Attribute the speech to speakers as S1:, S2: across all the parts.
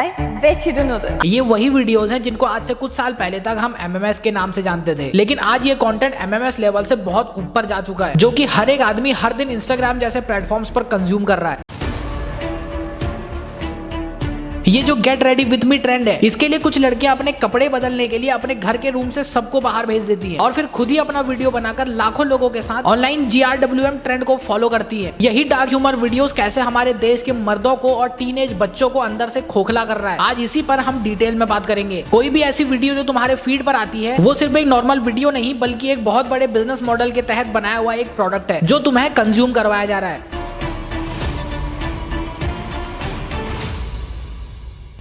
S1: ये वही वीडियोस हैं जिनको आज से कुछ साल पहले तक हम MMS के नाम से जानते थे, लेकिन आज ये कंटेंट MMS लेवल से बहुत ऊपर जा चुका है, जो कि हर एक आदमी हर दिन इंस्टाग्राम जैसे प्लेटफॉर्म्स पर कंज्यूम कर रहा है। ये जो get ready with me trend है, इसके लिए कुछ लड़कियां अपने कपड़े बदलने के लिए अपने घर के रूम से सबको बाहर भेज देती हैं और फिर खुद ही अपना वीडियो बनाकर लाखों लोगों के साथ ऑनलाइन GRWM ट्रेंड को फॉलो करती है। यही डार्क ह्यूमर वीडियोस कैसे हमारे देश के मर्दों को और टीनेज बच्चों को अंदर से खोखला कर रहा है, आज इसी पर हम डिटेल में बात करेंगे। कोई भी ऐसी वीडियो जो तुम्हारे फीड पर आती है वो सिर्फ एक नॉर्मल वीडियो नहीं बल्कि एक बहुत बड़े बिजनेस मॉडल के तहत बनाया हुआ एक प्रोडक्ट है जो तुम्हें कंज्यूम करवाया जा रहा है।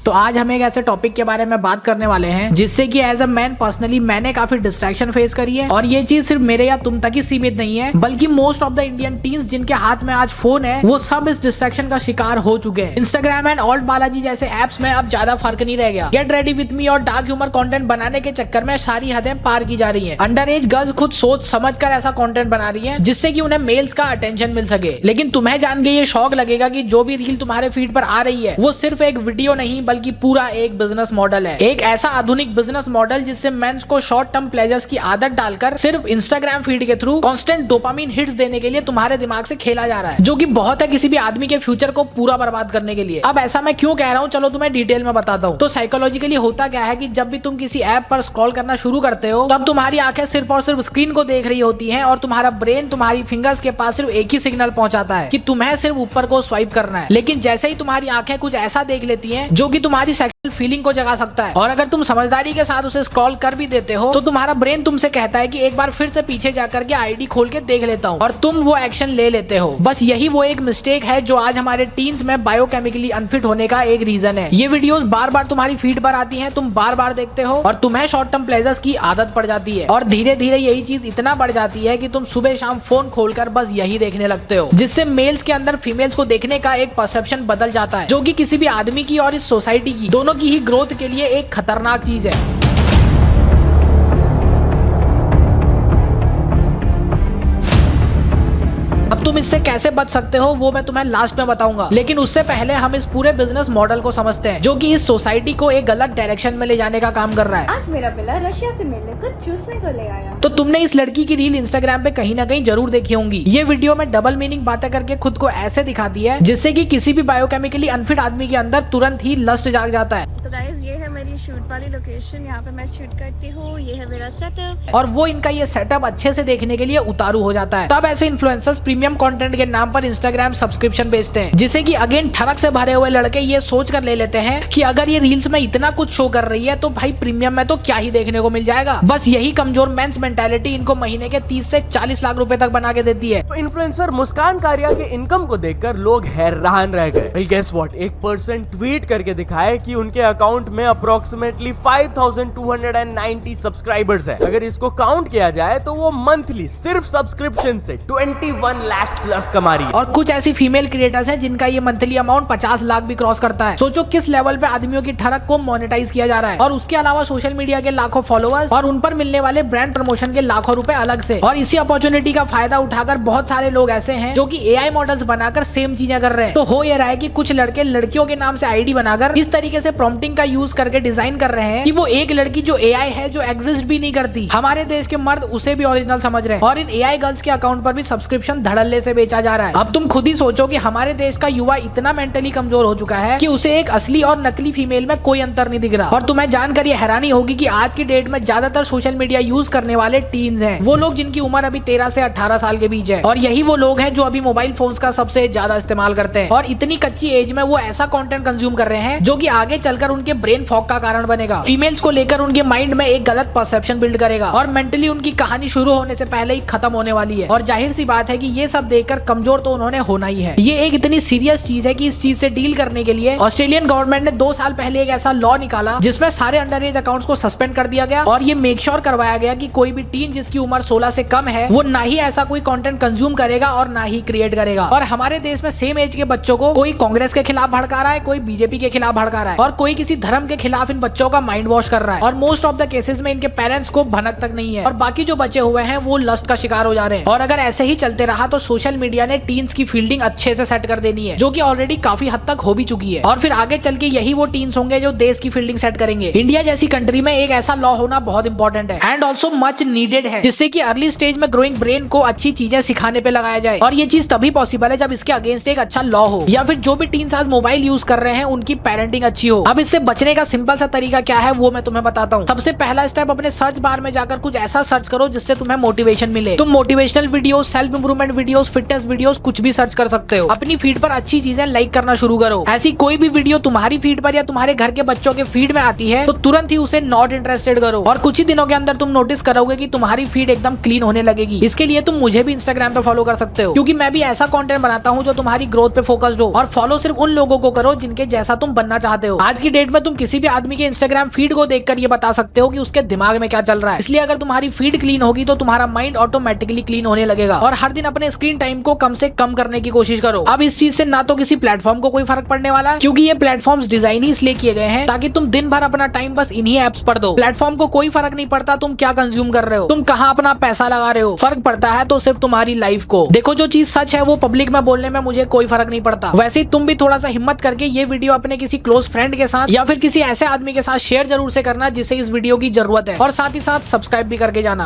S1: तो आज हम एक ऐसे टॉपिक के बारे में बात करने वाले हैं जिससे कि एज अ मैन पर्सनली मैंने काफी डिस्ट्रैक्शन फेस करी है, और ये चीज सिर्फ मेरे या तुम तक ही सीमित नहीं है बल्कि most of the Indian teens जिनके हाथ में आज फोन है वो सब इस डिस्ट्रैक्शन का शिकार हो चुके हैं। इंस्टाग्राम एंड ऑल्ट बालाजी जैसे एप्स में अब ज्यादा फर्क नहीं रह गया। गेट रेडी विथ मी और डार्क ह्यूमर कंटेंट बनाने के चक्कर में सारी हदें पार की जा रही है। अंडर एज गर्ल्स खुद सोच समझ कर ऐसा कंटेंट बना रही है जिससे कि उन्हें मेल्स का अटेंशन मिल सके। लेकिन तुम्हें जान के ये शौक लगेगा कि जो भी रील तुम्हारे फीड पर आ रही है वो सिर्फ एक वीडियो नहीं बल्कि पूरा एक बिजनेस मॉडल है। एक ऐसा आधुनिक बिजनेस मॉडल जिससे मेंस को शॉर्ट टर्म प्लेजर्स की आदत डालकर सिर्फ इंस्टाग्राम फीड के थ्रू कांस्टेंट डोपामिन हिट्स देने के लिए तुम्हारे दिमाग से खेला जा रहा है, जो कि बहुत है किसी भी आदमी के फ्यूचर को पूरा बर्बाद करने के लिए। अब ऐसा मैं क्यों कह रहा हूँ, चलो तुम्हें डिटेल में बताता हूँ। तो साइकोलॉजिकली होता क्या है कि जब भी तुम किसी ऐप पर स्क्रॉल करना शुरू करते हो तब तुम्हारी आंखें सिर्फ और सिर्फ स्क्रीन को देख रही होती हैं और तुम्हारा ब्रेन तुम्हारी फिंगर्स के पास सिर्फ एक ही सिग्नल पहुंचाता है कि तुम्हें सिर्फ ऊपर को स्वाइप करना है। लेकिन जैसे ही तुम्हारी आंखें कुछ ऐसा देख लेती हैं जो कि तुम्हारी सेक्सुअल फीलिंग को जगा सकता है और अगर तुम समझदारी के साथ उसे स्क्रॉल कर भी देते हो तो तुम्हारा ब्रेन तुमसे कहता है कि एक बार फिर से पीछे जाकर के आईडी खोल के देख लेता हूँ, और तुम वो एक्शन ले लेते हो। बस यही वो एक मिस्टेक है जो आज हमारे टीन्स में बायोकेमिकली अनफिट होने का एक रीजन है। ये वीडियोस बार बार तुम्हारी फीड पर आती हैं, तुम बार बार देखते हो और तुम्हें शॉर्ट टर्म प्लेजर्स की आदत पड़ जाती है और धीरे धीरे यही चीज इतना बढ़ जाती है कि तुम सुबह शाम फोन खोलकर बस यही देखने लगते हो, जिससे मेल्स के अंदर फीमेल्स को देखने का एक परसेप्शन बदल जाता है, जो कि किसी भी आदमी की और इस सोसाइटी की दोनों की ही ग्रोथ के लिए एक खतरनाक चीज है। अब तुम इससे कैसे बच सकते हो वो मैं तुम्हें लास्ट में बताऊंगा, लेकिन उससे पहले हम इस पूरे बिजनेस मॉडल को समझते हैं जो कि इस सोसाइटी को एक गलत डायरेक्शन में ले जाने का काम कर रहा है।
S2: आज मेरा पिला रशिया से मिलने कुछ चूसने को ले आया।
S1: तो तुमने इस लड़की की रील इंस्टाग्राम पे कहीं ना कहीं जरूर देखी होंगी। ये वीडियो में डबल मीनिंग बातें करके खुद को ऐसे दिखाती है जिससे कि किसी भी बायोकेमिकली अनफिट आदमी के अंदर तुरंत ही लस्ट जाग जाता है।
S2: तो गाइस ये है मेरी शूट वाली लोकेशन, यहाँ पे मैं शूट करती हूँ, ये है मेरा सेटअप।
S1: और वो इनका ये सेटअप अच्छे से देखने के लिए उतारू हो जाता है। तब ऐसे इन्फ्लुएंसर्स प्रीमियम कंटेंट के नाम पर इंस्टाग्राम सब्सक्रिप्शन बेचते हैं, जिसे कि अगेन ठरक से भरे हुए लड़के ये सोच कर ले लेते हैं कि अगर ये रील्स में इतना कुछ शो कर रही है तो भाई प्रीमियम में तो क्या ही देखने को मिल जाएगा। बस यही कमजोर मेंस मेंटालिटी इनको महीने के 30 से 40 लाख रुपए तक बना के देती है।
S3: तो इन्फ्लुएंसर मुस्कान कारिया के इनकम को देखकर लोग हैरान रह गए। गेस व्हाट, एक पर्सन ट्वीट करके दिखाए कि उनके अकाउंट में अप्रोक्सीमेटली 5290 सब्सक्राइबर्स है। अगर इसको काउंट किया जाए तो वो मंथली सिर्फ सब्सक्रिप्शन से 21 लाख प्लस कमा रही है।
S1: और कुछ ऐसी फीमेल क्रिएटर्स हैं जिनका ये मंथली अमाउंट 50 लाख भी क्रॉस करता है। सोचो किस लेवल पे आदमियों की ठरक को मोनेटाइज किया जा रहा है। और उसके अलावा सोशल मीडिया के लाखों फॉलोअर्स और उन पर मिलने वाले ब्रांड प्रमोशन के लाखों रुपए अलग से। और इसी अपॉर्चुनिटी का फायदा उठाकर बहुत सारे लोग ऐसे हैं जो कि AI मॉडल्स बनाकर सेम चीजें कर रहे हैं। तो हो ये रहा है कि कुछ लड़के लड़कियों के नाम से आईडी बनाकर इस तरीके से प्रॉम्प्टिंग का यूज करके डिजाइन कर रहे हैं कि वो एक लड़की जो AI है, जो एग्जिस्ट भी नहीं करती, हमारे देश के मर्द उसे भी ओरिजिनल समझ रहे हैं और इन AI गर्ल्स के अकाउंट पर भी सब्सक्रिप्शन धड़ल्ले से बेचा जा रहा है। अब तुम खुद ही सोचो कि हमारे देश का युवा इतना मेंटली कमजोर हो चुका है कि उसे एक असली और नकली फीमेल में कोई अंतर नहीं दिख रहा। और तुम्हें जानकर ये हैरानी होगी कि आज की डेट में ज्यादातर सोशल मीडिया यूज करने वाले टीन्स हैं, वो लोग जिनकी उम्र अभी 13 से 18 साल के बीच है। और यही वो लोग हैं जो अभी मोबाइल फोन्स का सबसे ज्यादा इस्तेमाल करते हैं और इतनी कच्ची एज में वो ऐसा कंटेंट कंज्यूम कर रहे हैं जो कि आगे चलकर उनके ब्रेन फॉग का कारण बनेगा, फीमेल्स को लेकर उनके माइंड में एक गलत परसेप्शन बिल्ड करेगा और मेंटली उनकी कहानी शुरू होने से पहले ही खत्म होने वाली है। और जाहिर सी बात है कि ये सब देखकर कमजोर तो उन्होंने होना ही है। ये एक इतनी सीरियस चीज है कि इस चीज से डील करने के लिए ऑस्ट्रेलियन गवर्नमेंट ने 2 साल पहले एक ऐसा लॉ निकाला जिसमें सारे अंडर एज अकाउंट्स को सस्पेंड कर दिया गया और ये मेक श्योर करवाया गया कि कोई भी टीन जिसकी उम्र 16 से कम है वो ना ही ऐसा कोई कंटेंट कंज्यूम करेगा और ना ही क्रिएट करेगा। और हमारे देश में सेम एज के बच्चों को कोई कांग्रेस के खिलाफ भड़का रहा है, कोई बीजेपी के खिलाफ भड़का रहा है और कोई किसी किसी धर्म के खिलाफ इन बच्चों का माइंड वॉश कर रहा है और मोस्ट ऑफ द केसेस में इनके पेरेंट्स को भनक तक नहीं है और बाकी जो बचे हुए हैं वो लस्ट का शिकार हो जा रहे हैं। और अगर ऐसे ही चलते रहा तो सोशल मीडिया ने टीन्स की फील्डिंग अच्छे से सेट कर देनी है, जो कि ऑलरेडी काफी हद तक हो भी चुकी है और फिर आगे चल के यही वो टीन्स होंगे जो देश की फील्डिंग सेट करेंगे। इंडिया जैसी कंट्री में एक ऐसा लॉ होना बहुत इंपॉर्टेंट है एंड ऑल्सो मच नीडेड है, जिससे कि अर्ली स्टेज में ग्रोइंग ब्रेन को अच्छी चीजें सिखाने पे लगाया जाए। और ये चीज तभी पॉसिबल है जब इसके अगेंस्ट एक अच्छा लॉ हो या फिर जो भी टीन्स आज मोबाइल यूज कर रहे हैं उनकी पेरेंटिंग अच्छी हो। अब इससे बचने का सिंपल सा तरीका क्या है वो मैं तुम्हें बताता हूँ। सबसे पहला स्टेप, अपने सर्च बार में जाकर कुछ ऐसा सर्च करो जिससे तुम्हें मोटिवेशन मिले। तुम motivational videos, self improvement videos, fitness videos कुछ भी सर्च कर सकते हो। अपनी फीड पर अच्छी चीजें लाइक करना शुरू करो। ऐसी कोई भी वीडियो तुम्हारी फीड पर या तुम्हारे घर के बच्चों के फीड में आती है तो तुरंत ही उसे नॉट इंटरेस्टेड करो और कुछ ही दिनों के अंदर तुम नोटिस करोगे कि तुम्हारी फीड एकदम क्लीन होने लगेगी। इसके लिए तुम मुझे भी इंस्टाग्राम पे फॉलो कर सकते हो, क्योंकि मैं भी ऐसा कंटेंट बनाता हूँ जो तुम्हारी ग्रोथ पे फोकस्ड हो। और फॉलो सिर्फ उन लोगों को करो जिनके जैसा तुम बनना चाहते हो। आज की डेट में तुम किसी भी आदमी के इंस्टाग्राम फीड को देखकर ये बता सकते हो कि उसके दिमाग में क्या चल रहा है। इसलिए अगर तुम्हारी फीड क्लीन होगी तो तुम्हारा माइंड ऑटोमेटिकली क्लीन होने लगेगा। और हर दिन अपने स्क्रीन टाइम को कम से कम करने की कोशिश करो। अब इस चीज से ना तो किसी प्लेटफॉर्म को कोई फर्क पड़ने वाला है, क्योंकि ये प्लेटफॉर्म्स डिजाइन ही इसलिए किए गए हैं ताकि तुम दिन भर अपना टाइम बस इन्हीं एप्स पर दो। प्लेटफॉर्म को कोई फर्क नहीं पड़ता तुम क्या कंज्यूम कर रहे हो, तुम कहाँ अपना पैसा लगा रहे हो। फर्क पड़ता है तो सिर्फ तुम्हारी लाइफ को। देखो, जो चीज सच है वो पब्लिक में बोलने में मुझे कोई फर्क नहीं पड़ता। वैसे ही तुम भी थोड़ा सा हिम्मत करके ये वीडियो अपने किसी क्लोज फ्रेंड के साथ या फिर किसी ऐसे आदमी के साथ शेयर जरूर से करना जिसे इस वीडियो की जरूरत है, और साथ ही साथ सब्सक्राइब भी करके जाना।